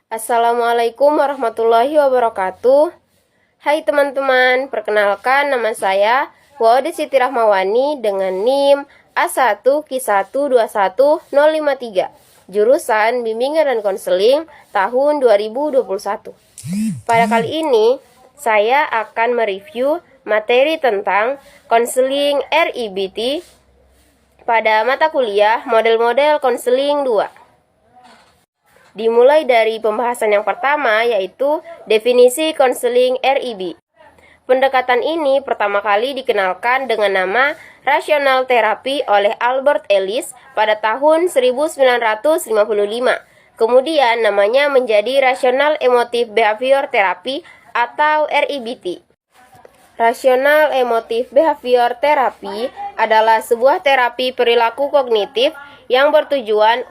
Assalamualaikum warahmatullahi wabarakatuh. Hai teman-teman, perkenalkan nama saya Waude Siti Rahmawani dengan NIM A1Q121053, jurusan Bimbingan dan Konseling tahun 2021. Pada kali ini, saya akan mereview materi tentang konseling RIBT pada mata kuliah model-model konseling 2. Dimulai dari pembahasan yang pertama, yaitu definisi konseling RIB. Pendekatan ini pertama kali dikenalkan dengan nama rasional terapi oleh Albert Ellis pada tahun 1955. Kemudian namanya menjadi rasional emotif behavior therapy atau RIBT. Rasional emotif behavior therapy adalah sebuah terapi perilaku kognitif yang bertujuan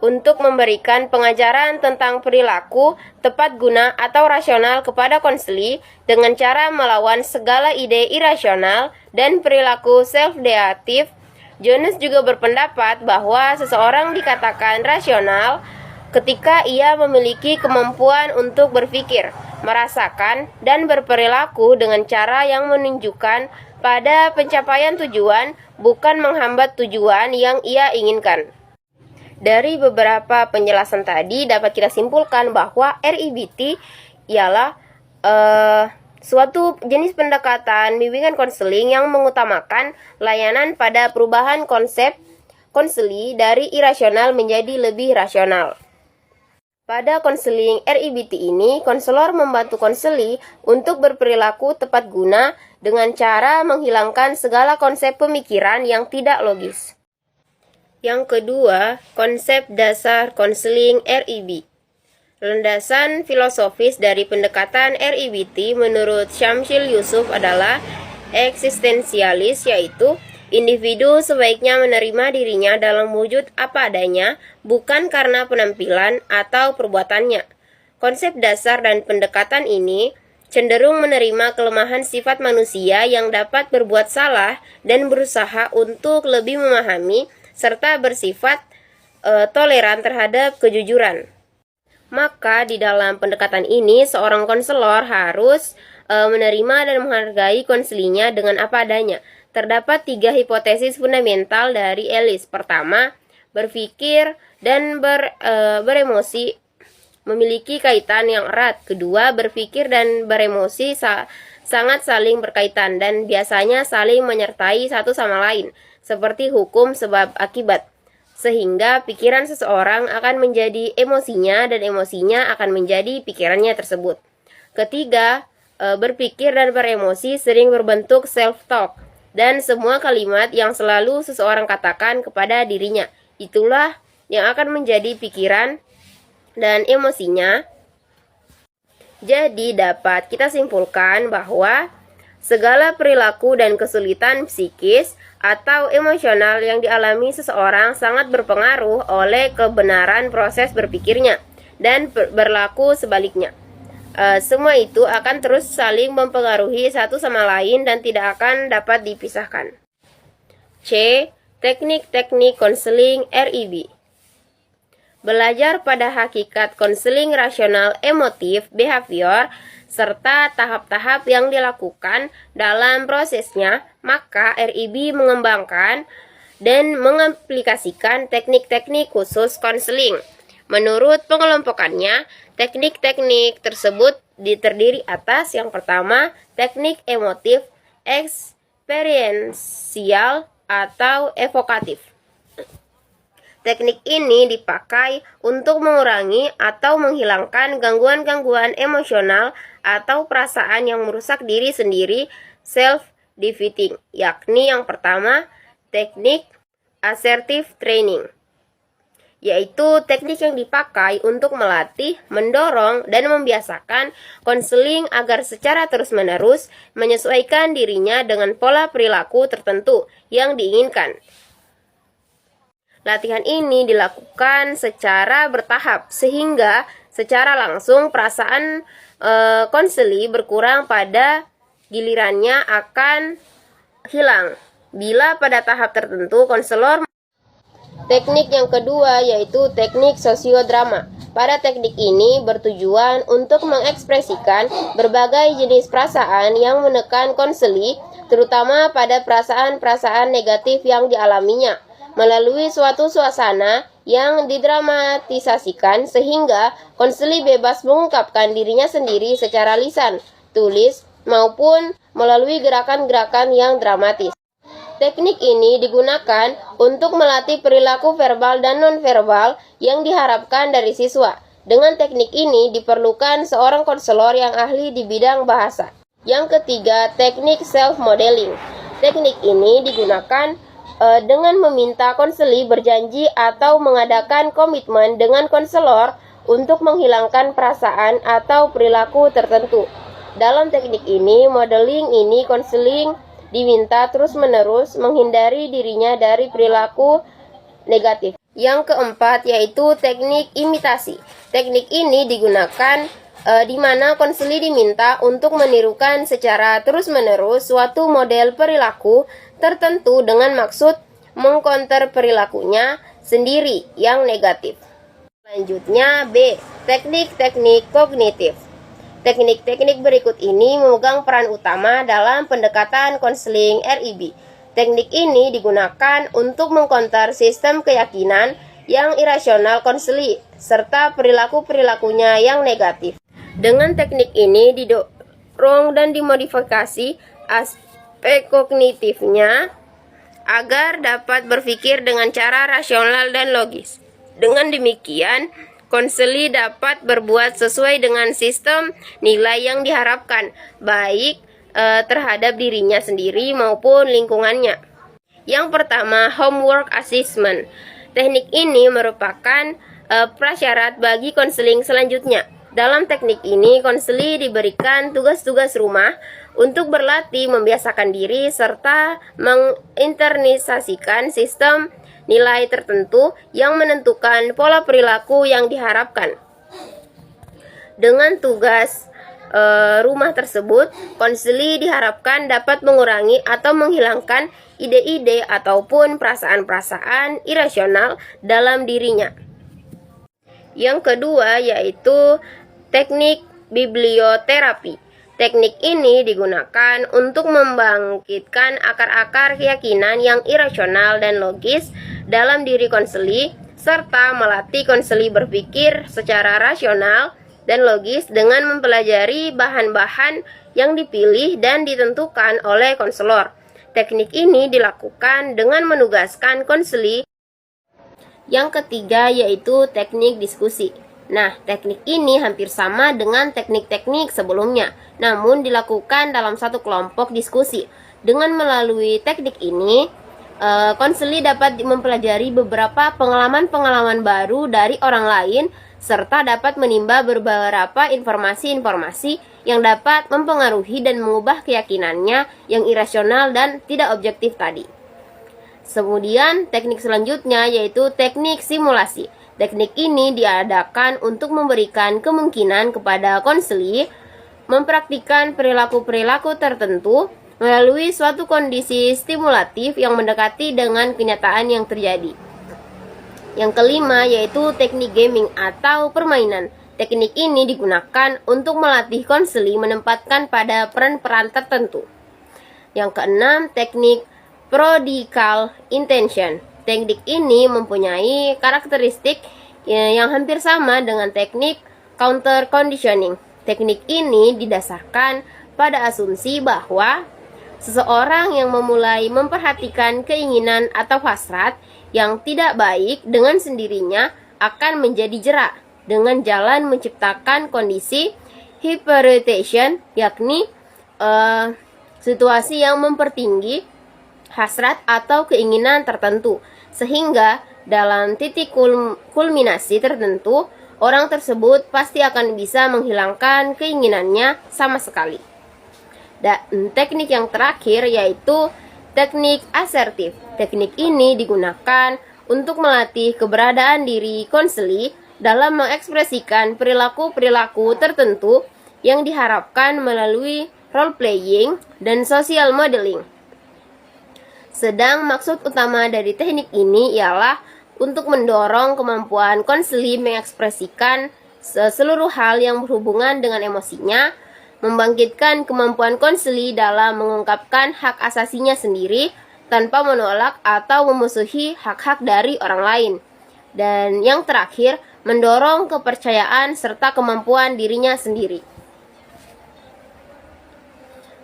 untuk memberikan pengajaran tentang perilaku tepat guna atau rasional kepada konseli dengan cara melawan segala ide irasional dan perilaku self-destruktif. Jones juga berpendapat bahwa seseorang dikatakan rasional ketika ia memiliki kemampuan untuk berpikir, merasakan, dan berperilaku dengan cara yang menunjukkan pada pencapaian tujuan, bukan menghambat tujuan yang ia inginkan. Dari beberapa penjelasan tadi dapat kita simpulkan bahwa RIBT ialah suatu jenis pendekatan bimbingan konseling yang mengutamakan layanan pada perubahan konsep konseli dari irasional menjadi lebih rasional. Pada konseling RIBT ini, konselor membantu konseli untuk berperilaku tepat guna dengan cara menghilangkan segala konsep pemikiran yang tidak logis. Yang kedua, konsep dasar konseling RIB. Landasan filosofis dari pendekatan RIBT menurut Syamsil Yusuf adalah eksistensialis, yaitu individu sebaiknya menerima dirinya dalam wujud apa adanya, bukan karena penampilan atau perbuatannya. Konsep dasar dan pendekatan ini cenderung menerima kelemahan sifat manusia yang dapat berbuat salah dan berusaha untuk lebih memahami serta bersifat toleran terhadap kejujuran. Maka di dalam pendekatan ini, seorang konselor harus menerima dan menghargai konselinya dengan apa adanya. Terdapat 3 hipotesis fundamental dari Ellis. Pertama, berpikir dan beremosi memiliki kaitan yang erat. Kedua, berpikir dan beremosi sangat saling berkaitan dan biasanya saling menyertai satu sama lain, seperti hukum sebab akibat, sehingga pikiran seseorang akan menjadi emosinya dan emosinya akan menjadi pikirannya tersebut. Ketiga, berpikir dan beremosi sering berbentuk self-talk dan semua kalimat yang selalu seseorang katakan kepada dirinya, itulah yang akan menjadi pikiran dan emosinya. Jadi dapat kita simpulkan bahwa segala perilaku dan kesulitan psikis atau emosional yang dialami seseorang sangat berpengaruh oleh kebenaran proses berpikirnya dan berlaku sebaliknya. Semua itu akan terus saling mempengaruhi satu sama lain dan tidak akan dapat dipisahkan. C. Teknik-teknik konseling RIB. Belajar pada hakikat konseling rasional emotif behavior serta tahap-tahap yang dilakukan dalam prosesnya, maka RIB mengembangkan dan mengaplikasikan teknik-teknik khusus konseling. Menurut pengelompokannya, teknik-teknik tersebut terdiri atas yang pertama, teknik emotif eksperiensial atau evokatif. Teknik ini dipakai untuk mengurangi atau menghilangkan gangguan-gangguan emosional atau perasaan yang merusak diri sendiri, self-defeating, yakni yang pertama, teknik assertive training, yaitu teknik yang dipakai untuk melatih, mendorong, dan membiasakan konseling agar secara terus-menerus menyesuaikan dirinya dengan pola perilaku tertentu yang diinginkan. Latihan ini dilakukan secara bertahap sehingga secara langsung perasaan konseli berkurang pada gilirannya akan hilang. Bila pada tahap tertentu konselor Teknik yang kedua yaitu teknik sosiodrama. Pada teknik ini bertujuan untuk mengekspresikan berbagai jenis perasaan yang menekan konseli, terutama pada perasaan-perasaan negatif yang dialaminya, melalui suatu suasana yang didramatisasikan sehingga konseli bebas mengungkapkan dirinya sendiri secara lisan, tulis, maupun melalui gerakan-gerakan yang dramatis. Teknik ini digunakan untuk melatih perilaku verbal dan nonverbal yang diharapkan dari siswa. Dengan teknik ini diperlukan seorang konselor yang ahli di bidang bahasa. Yang ketiga, teknik self-modeling. Teknik ini digunakan dengan meminta konseli berjanji atau mengadakan komitmen dengan konselor untuk menghilangkan perasaan atau perilaku tertentu. Dalam teknik ini, modeling ini konseling diminta terus-menerus menghindari dirinya dari perilaku negatif. Yang keempat yaitu teknik imitasi. Teknik ini digunakan di mana konseli diminta untuk menirukan secara terus-menerus suatu model perilaku tertentu dengan maksud mengkonter perilakunya sendiri yang negatif. Selanjutnya B. Teknik-teknik kognitif. Teknik-teknik berikut ini memegang peran utama dalam pendekatan konseling RIB. Teknik ini digunakan untuk mengkonter sistem keyakinan yang irasional konseli, serta perilaku-perilakunya yang negatif. Dengan teknik ini didorong dan dimodifikasi aspek kognitifnya agar dapat berpikir dengan cara rasional dan logis. Dengan demikian, konseli dapat berbuat sesuai dengan sistem nilai yang diharapkan, baik terhadap dirinya sendiri maupun lingkungannya. Yang pertama, homework assessment. Teknik ini merupakan prasyarat bagi konseling selanjutnya. Dalam teknik ini, konseli diberikan tugas-tugas rumah untuk berlatih membiasakan diri serta menginternisasikan sistem nilai tertentu yang menentukan pola perilaku yang diharapkan. Dengan tugas rumah tersebut, konseli diharapkan dapat mengurangi atau menghilangkan ide-ide ataupun perasaan-perasaan irasional dalam dirinya. Yang kedua yaitu teknik biblioterapi. Teknik ini digunakan untuk membangkitkan akar-akar keyakinan yang irasional dan logis dalam diri konseli, serta melatih konseli berpikir secara rasional dan logis dengan mempelajari bahan-bahan yang dipilih dan ditentukan oleh konselor. Teknik ini dilakukan dengan menugaskan konseli. Yang ketiga yaitu teknik diskusi. Nah, teknik ini hampir sama dengan teknik-teknik sebelumnya, namun dilakukan dalam satu kelompok diskusi. Dengan melalui teknik ini, konseli dapat mempelajari beberapa pengalaman-pengalaman baru dari orang lain, serta dapat menimba beberapa informasi-informasi yang dapat mempengaruhi dan mengubah keyakinannya yang irasional dan tidak objektif tadi. Kemudian, teknik selanjutnya yaitu teknik simulasi. Teknik ini diadakan untuk memberikan kemungkinan kepada konseli mempraktikkan perilaku-perilaku tertentu melalui suatu kondisi stimulatif yang mendekati dengan kenyataan yang terjadi. Yang kelima yaitu teknik gaming atau permainan. Teknik ini digunakan untuk melatih konseli menempatkan pada peran-peran tertentu. Yang keenam, teknik prodigal intention. Teknik ini mempunyai karakteristik yang hampir sama dengan teknik counter conditioning. Teknik ini didasarkan pada asumsi bahwa seseorang yang memulai memperhatikan keinginan atau hasrat yang tidak baik dengan sendirinya akan menjadi jerak dengan jalan menciptakan kondisi hyperotation, yakni situasi yang mempertinggi hasrat atau keinginan tertentu, sehingga dalam titik kulminasi tertentu, orang tersebut pasti akan bisa menghilangkan keinginannya sama sekali. Dan teknik yang terakhir yaitu teknik asertif. Teknik ini digunakan untuk melatih keberadaan diri konseli dalam mengekspresikan perilaku-perilaku tertentu yang diharapkan melalui role playing dan social modeling. Sedang maksud utama dari teknik ini ialah untuk mendorong kemampuan konseli mengekspresikan seluruh hal yang berhubungan dengan emosinya, membangkitkan kemampuan konseli dalam mengungkapkan hak asasinya sendiri tanpa menolak atau memusuhi hak-hak dari orang lain. Dan yang terakhir, mendorong kepercayaan serta kemampuan dirinya sendiri.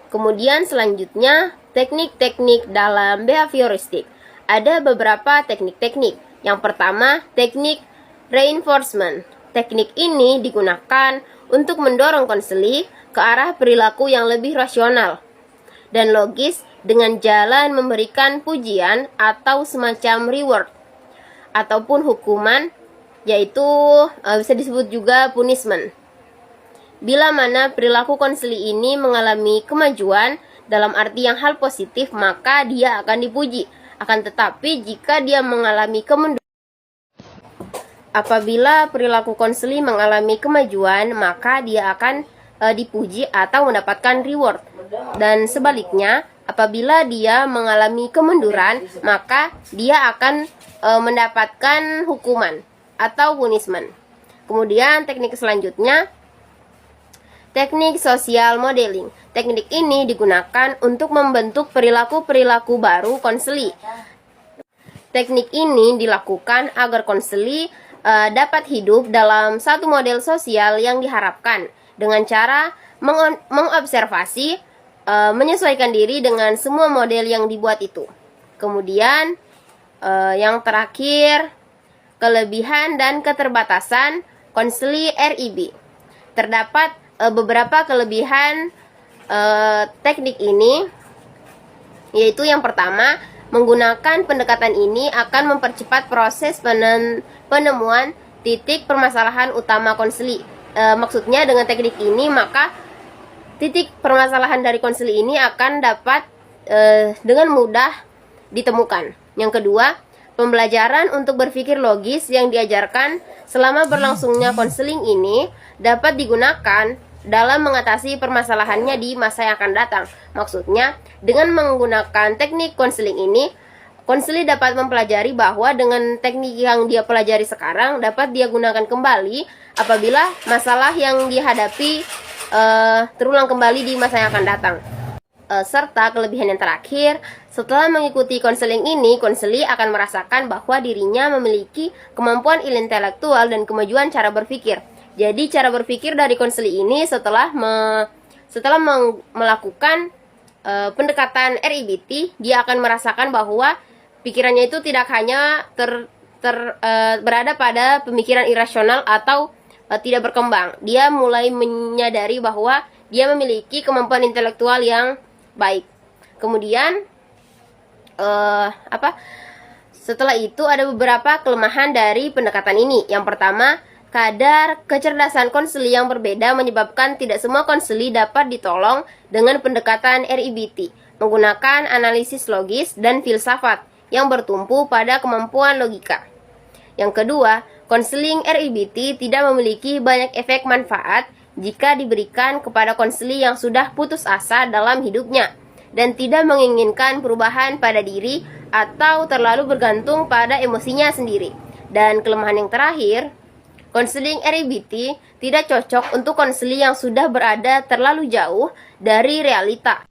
Kemudian selanjutnya, teknik-teknik dalam behavioristik. Ada beberapa teknik-teknik. Yang pertama, teknik reinforcement. Teknik ini digunakan untuk mendorong konseli ke arah perilaku yang lebih rasional dan logis dengan jalan memberikan pujian atau semacam reward ataupun hukuman, yaitu bisa disebut juga punishment. Bila mana perilaku konseli ini mengalami kemajuan dalam arti yang hal positif, maka dia akan dipuji. Akan tetapi jika dia mengalami kemunduran, apabila perilaku konseli mengalami kemajuan, maka dia akan dipuji atau mendapatkan reward. Dan sebaliknya, apabila dia mengalami kemunduran, maka dia akan mendapatkan hukuman atau punishment. Kemudian teknik selanjutnya, teknik social modeling. Teknik ini digunakan untuk membentuk perilaku-perilaku baru konseli. Teknik ini dilakukan agar konseli dapat hidup dalam satu model sosial yang diharapkan dengan cara mengobservasi, menyesuaikan diri dengan semua model yang dibuat itu. Kemudian yang terakhir, kelebihan dan keterbatasan konseli RIB. Terdapat beberapa kelebihan teknik ini, yaitu yang pertama, menggunakan pendekatan ini akan mempercepat proses penemuan titik permasalahan utama konseli. Maksudnya dengan teknik ini, maka titik permasalahan dari konseli ini akan dapat dengan mudah ditemukan. Yang kedua, pembelajaran untuk berpikir logis yang diajarkan selama berlangsungnya konseling ini dapat digunakan dalam mengatasi permasalahannya di masa yang akan datang. Maksudnya, dengan menggunakan teknik konseling ini, konseli dapat mempelajari bahwa dengan teknik yang dia pelajari sekarang dapat dia gunakan kembali apabila masalah yang dihadapi terulang kembali di masa yang akan datang. Serta kelebihan yang terakhir, setelah mengikuti konseling ini, konseli akan merasakan bahwa dirinya memiliki kemampuan intelektual dan kemajuan cara berpikir. Jadi cara berpikir dari konseli ini setelah melakukan pendekatan RIBT, dia akan merasakan bahwa pikirannya itu tidak hanya berada pada pemikiran irasional atau tidak berkembang. Dia mulai menyadari bahwa dia memiliki kemampuan intelektual yang baik. Kemudian setelah itu ada beberapa kelemahan dari pendekatan ini. Yang pertama, kadar kecerdasan konseli yang berbeda menyebabkan tidak semua konseli dapat ditolong dengan pendekatan RIBT menggunakan analisis logis dan filsafat yang bertumpu pada kemampuan logika. Yang kedua, konseling RIBT tidak memiliki banyak efek manfaat jika diberikan kepada konseli yang sudah putus asa dalam hidupnya dan tidak menginginkan perubahan pada diri atau terlalu bergantung pada emosinya sendiri. Dan kelemahan yang terakhir, konseling RIBT tidak cocok untuk konseli yang sudah berada terlalu jauh dari realita.